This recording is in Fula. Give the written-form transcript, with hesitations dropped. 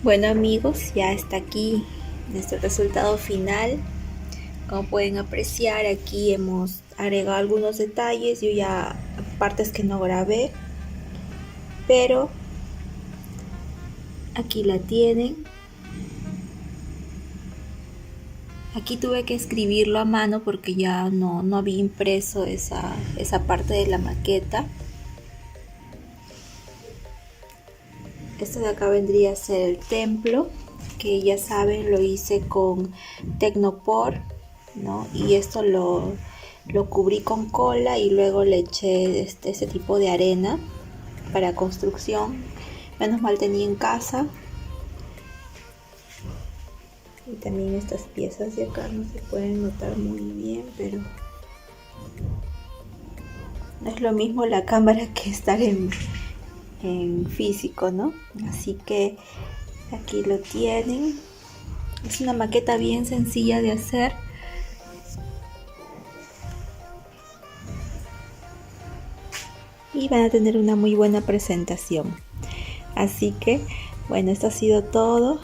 Bueno amigos, ya está aquí nuestro resultado final. Como pueden apreciar, aquí hemos agregado algunos detalles. Yo ya partes que no grabé, pero aquí la tienen. Aquí tuve que escribirlo a mano porque ya no había impreso esa parte de la maqueta. Esto de acá vendría a ser el templo, que ya saben lo hice con Tecnopor, ¿no? Y esto lo cubrí con cola y luego le eché este tipo de arena para construcción. Menos mal tenía en casa. Y también estas piezas de acá no se pueden notar muy bien, pero no es lo mismo la cámara que estar en físico, ¿no? Así que aquí lo tienen. Es una maqueta bien sencilla de hacer. Y van a tener una muy buena presentación. Así que, bueno, esto ha sido todo.